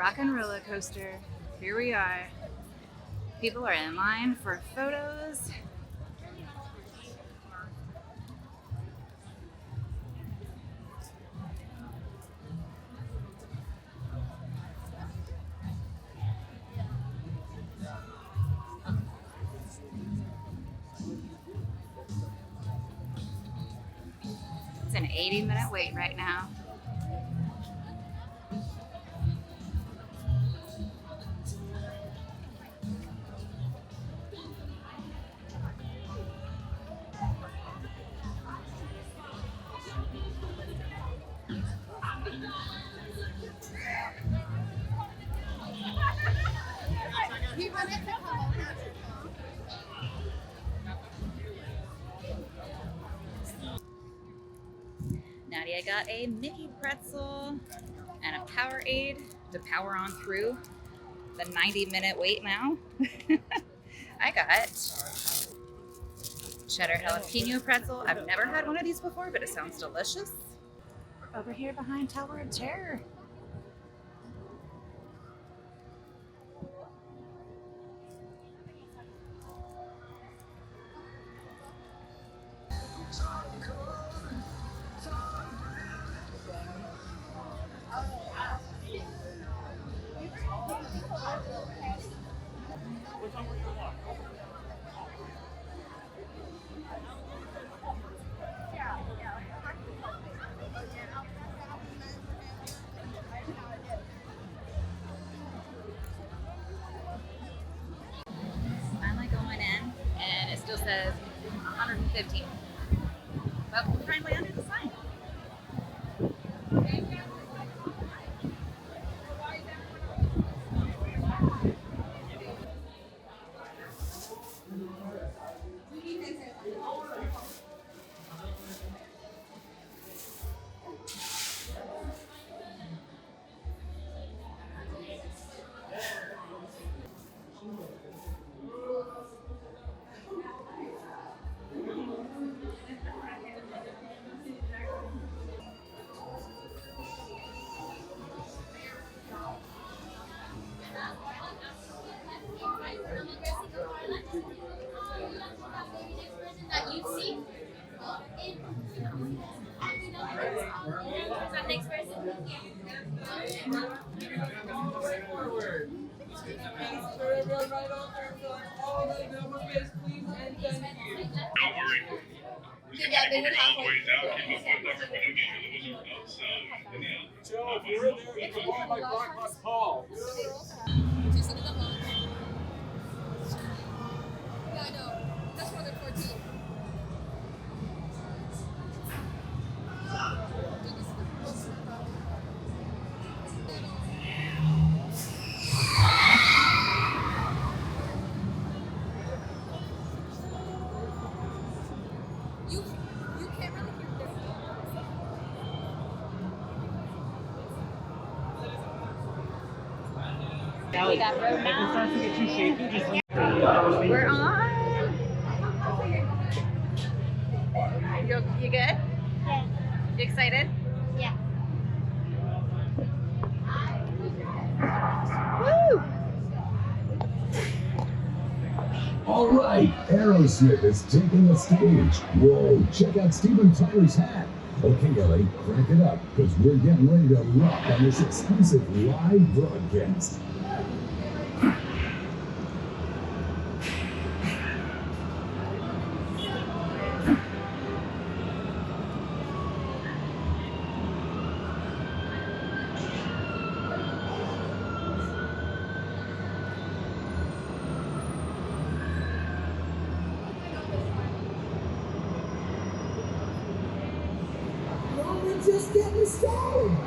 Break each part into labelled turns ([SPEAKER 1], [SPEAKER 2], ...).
[SPEAKER 1] Rockin' roller coaster. Here we are. People are in line for photos. It's an 80-minute wait right now. Nadia got a Mickey pretzel and a Powerade to power on through the 90-minute wait now. I got cheddar jalapeno pretzel. I've never had one of these before, but it sounds delicious. Over here behind Tower of Terror. Finally going in, and it still says 115. But we're finally under the sign.
[SPEAKER 2] Joe, if you're in there, you can walk like Rock Paul.
[SPEAKER 3] Yeah, I know. That's more than 14. You can't really hear this.
[SPEAKER 1] We got road
[SPEAKER 2] If it starts to get too shaky, just leave.
[SPEAKER 1] We're on. You good?
[SPEAKER 3] Yeah.
[SPEAKER 1] You excited?
[SPEAKER 3] Yeah.
[SPEAKER 1] Woo!
[SPEAKER 4] All right, Aerosmith is taking the stage. Whoa, check out Steven Tyler's hat. Okay, Ellie, crank it up, because we're getting ready to rock on this exclusive live broadcast. We're just getting started.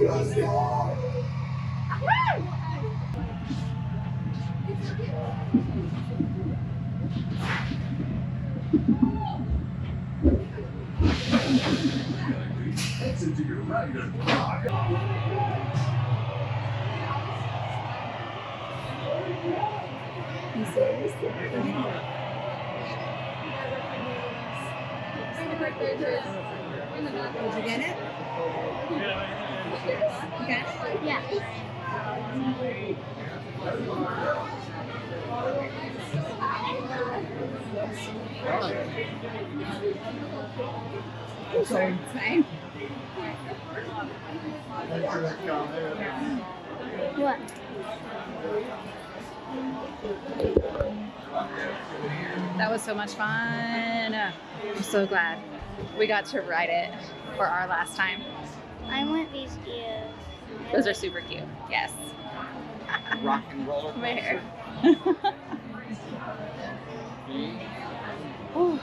[SPEAKER 4] Exit to your right and rock.
[SPEAKER 1] You serious? Did you get it? Okay.
[SPEAKER 3] Yeah.
[SPEAKER 1] Sorry. It's fine.
[SPEAKER 3] What?
[SPEAKER 1] That was so much fun. I'm so glad we got to ride it for our last time.
[SPEAKER 3] I want these ears.
[SPEAKER 1] Those are super cute. Yes.
[SPEAKER 2] Rock and roller.
[SPEAKER 1] My hair. Ooh.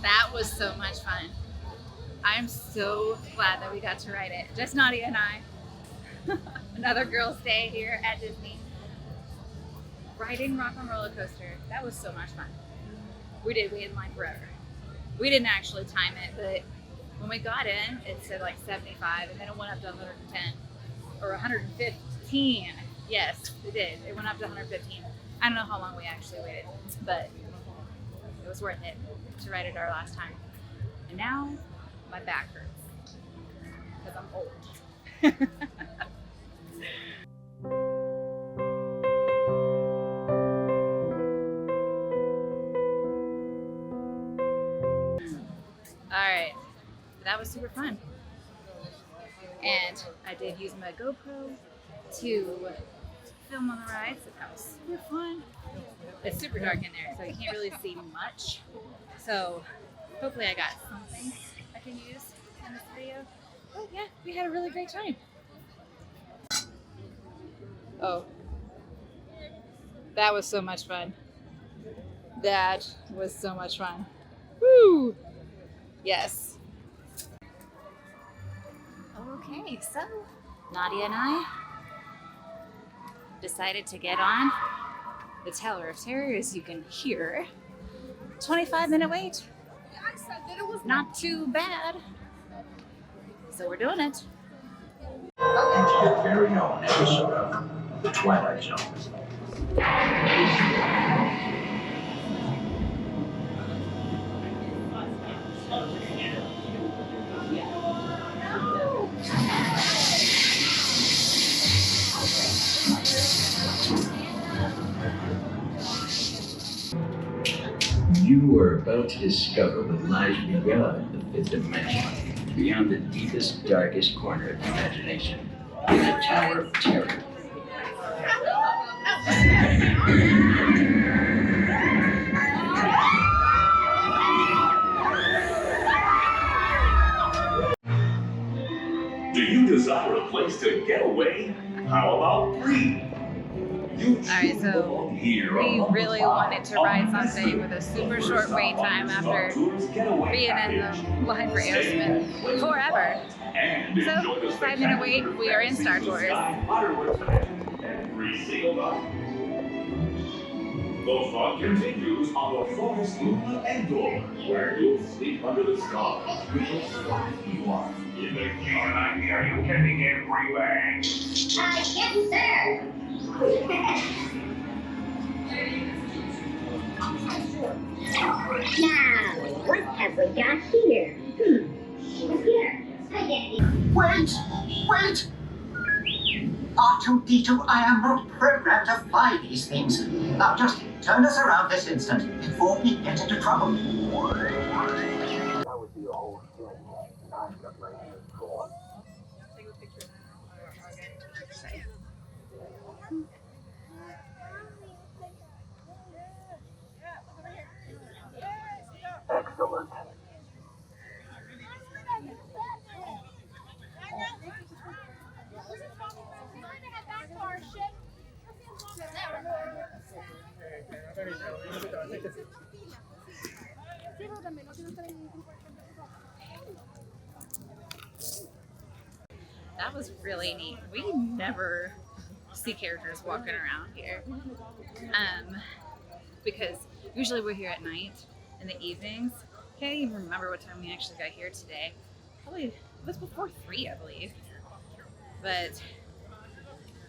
[SPEAKER 1] That was so much fun. I'm so glad that we got to ride it. Just Nadia and I. Another girls' day here at Disney. Riding Rock and Roller Coaster. That was so much fun. We did wait in line forever. We didn't actually time it, but when we got in, it said like 75, and then it went up to 110 or 115. Yes, it did. It went up to 115. I don't know how long we actually waited, but it was worth it to ride it our last time. And now my back hurts because I'm old. All right, that was super fun. And I did use my GoPro to film on the rides. So that was super fun. It's super dark in there, so you can't really see much. So hopefully I got something I can use in this video. But yeah, we had a really great time. Oh, that was so much fun. That was so much fun. Woo! Yes. Okay, so Nadia and I decided to get on the Tower of Terror. As you can hear, 25-minute wait.
[SPEAKER 3] I said that it was
[SPEAKER 1] Not too bad. So we're doing it.
[SPEAKER 4] Welcome to your very own episode of The Twilight Zone. You are about to discover what lies beyond the fifth dimension, beyond the deepest, darkest corner of imagination, in the Tower of Terror.
[SPEAKER 5] Do you desire a place to get away? How about free? You
[SPEAKER 1] Alright, so we really wanted to ride something with a super short wait time after being in the line for Aerosmith forever. So, 5-minute wait, we are in Star Tours.
[SPEAKER 5] Every single night. The fun continues on the Forest Luna Endor, where you'll sleep under the stars with the fly you are. In the car, I hear you getting everywhere.
[SPEAKER 3] yes, sir.
[SPEAKER 6] Now, what have we got here? Here,
[SPEAKER 7] Wait! Wait! R2-D2, I am not programmed to fly these things. Now just turn us around this instant before we get into trouble. That would be all. Excellent.
[SPEAKER 1] that was really neat. We never see characters walking around here. Because usually we're here at night in the evenings. Can't even remember what time we actually got here today. Probably it was before 3, I believe. But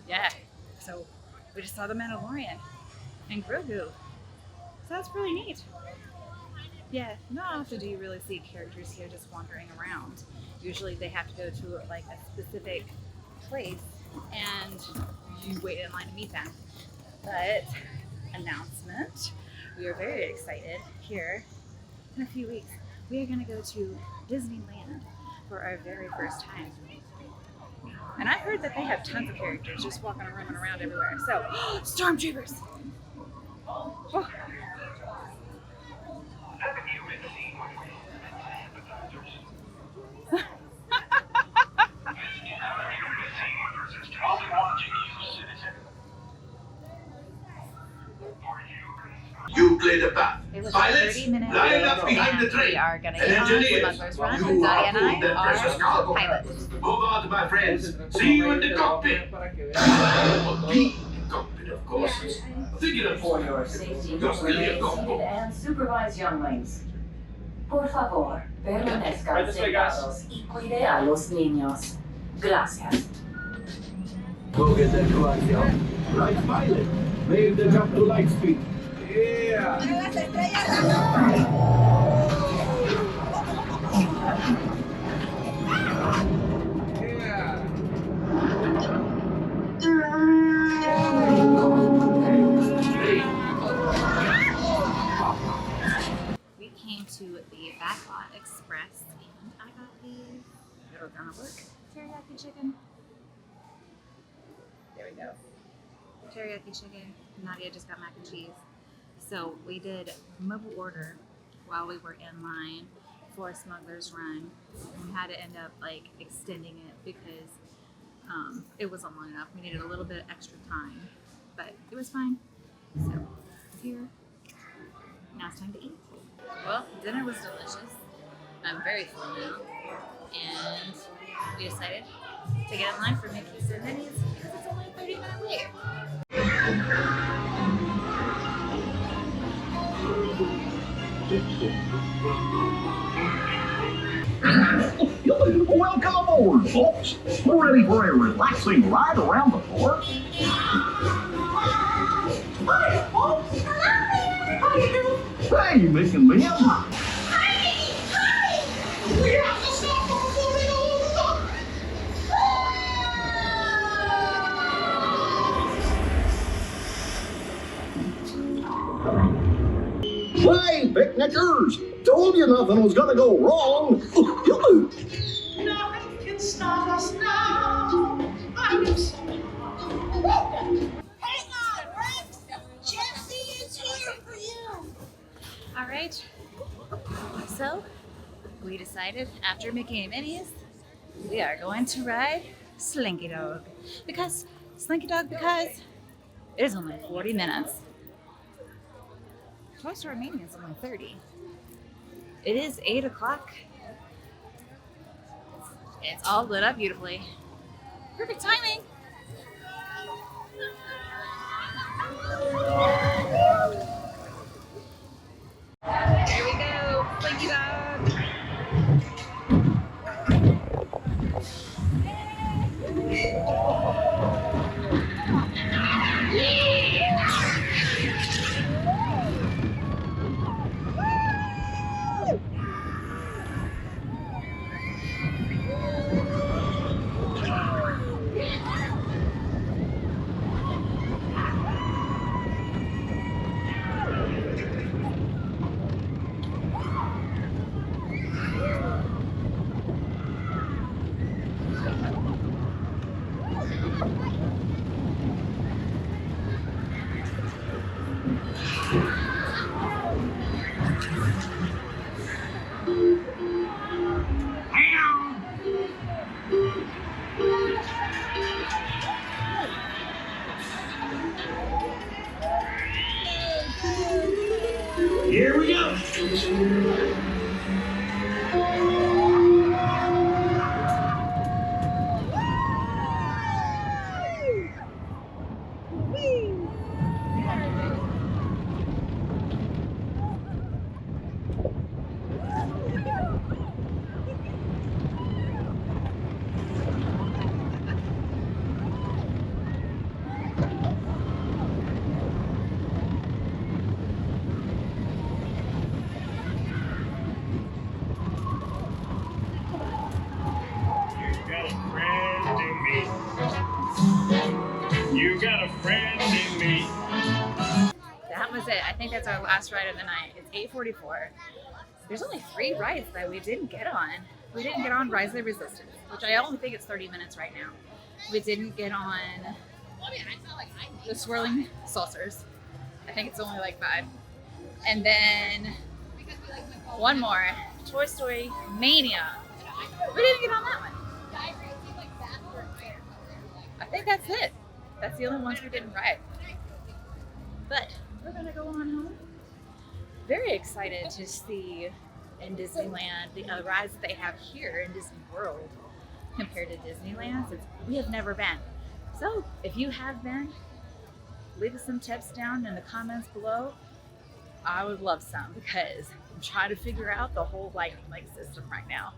[SPEAKER 1] yeah, so we just saw the Mandalorian and Grogu. So that's really neat. Yeah, not often do you really see characters here just wandering around. Usually they have to go to like a specific place and you wait in line to meet them. But announcement, we are very excited here in a few weeks. We are going to go to Disneyland for our very first time. And I heard that they have tons of characters just walking and roaming around everywhere. So, stormtroopers! Oh.
[SPEAKER 5] You clear the path.
[SPEAKER 1] It was a
[SPEAKER 5] Pilots,
[SPEAKER 1] 30-minute
[SPEAKER 5] line up behind the train.
[SPEAKER 1] We are going to
[SPEAKER 5] And
[SPEAKER 1] get on
[SPEAKER 5] engineers,
[SPEAKER 1] Smuggler's Run,
[SPEAKER 5] you
[SPEAKER 1] and Dottie and
[SPEAKER 5] are that precious
[SPEAKER 1] I
[SPEAKER 5] cargo.
[SPEAKER 1] are pilots.
[SPEAKER 5] Move on, my friends. See you in the cockpit. The cockpit, of course. Think of
[SPEAKER 8] For your safety,
[SPEAKER 5] You're still
[SPEAKER 8] remain
[SPEAKER 5] here, go,
[SPEAKER 8] seated
[SPEAKER 5] go.
[SPEAKER 8] and supervise younglings. Por favor, permanezcan sentados y cuide a los niños. Gracias.
[SPEAKER 4] Go get that coaxium. Right pilot. Make the jump to light speed. Yeah.
[SPEAKER 1] We came to the Backlot Express and I got the, it'll gonna work, teriyaki chicken. There we go. Teriyaki chicken. Nadia just got mac and cheese. So we did mobile order while we were in line for Smuggler's Run. And we had to end up like extending it because it wasn't long enough. We needed a little bit extra time, but it was fine. So here, now it's time to eat. Well, dinner was delicious. I'm very full now, and we decided to get in line for Mickey's and Minnie's because it's only a 30-minute wait.
[SPEAKER 9] Welcome aboard, folks. We're ready for a relaxing ride around the fort.
[SPEAKER 3] Hi, folks. How you doing?
[SPEAKER 9] Hey, Mick and Mia.
[SPEAKER 3] Hi! We have to stop before they go over
[SPEAKER 9] Hey, picnickers. Told you nothing was gonna go wrong.
[SPEAKER 3] Nothing can stop us now. I'm so hang on, Rex. Jesse is here for you.
[SPEAKER 1] All right. So we decided after Mickey and Minnie's, we are going to ride Slinky Dog because it is only 40 minutes. Toy Story Mania is only 30. It is 8 o'clock. It's all lit up beautifully. Perfect timing. Here we go, Slinky Dog.
[SPEAKER 9] Here we go.
[SPEAKER 1] think that's our last ride of the night. It's 8:44. There's only 3 rides that we didn't get on. We didn't get on Rise of the Resistance, which I only think it's 30 minutes right now. We didn't get on the Swirling Saucers. I think it's only like 5. And then one more, Toy Story Mania. We didn't get on that one. I think that's it. That's the only ones we didn't ride. But we're gonna go on home. Very excited to see in Disneyland the rides that they have here in Disney World compared to Disneyland, since we have never been. So if you have been, leave us some tips down in the comments below. I would love some, because I'm trying to figure out the whole Lightning Lane system right now.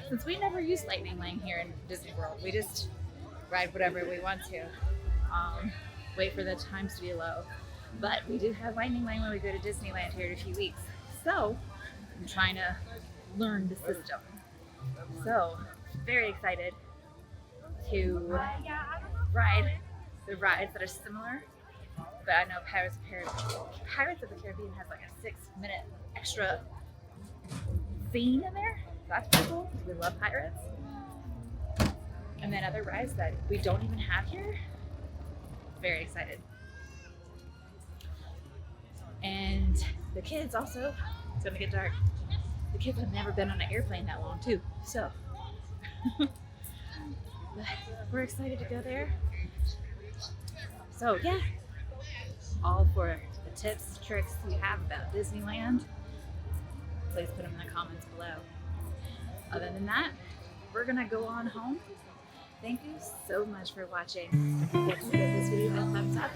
[SPEAKER 1] Since we never use Lightning Lane here in Disney World, we just ride whatever we want to. Wait for the times to be low. But we do have Lightning Lane when we go to Disneyland here in a few weeks. So I'm trying to learn the system. So very excited to ride the rides that are similar. But I know Pirates of the Caribbean has like a 6-minute extra scene in there. That's pretty cool. We love pirates. And then other rides that we don't even have here. Very excited. And the kids also, it's gonna get dark. The kids have never been on an airplane that long too. So we're excited to go there. So yeah, all for the tips, tricks you have about Disneyland, please put them in the comments below. Other than that, we're gonna go on home. Thank you so much for watching. If you give this video a thumbs up,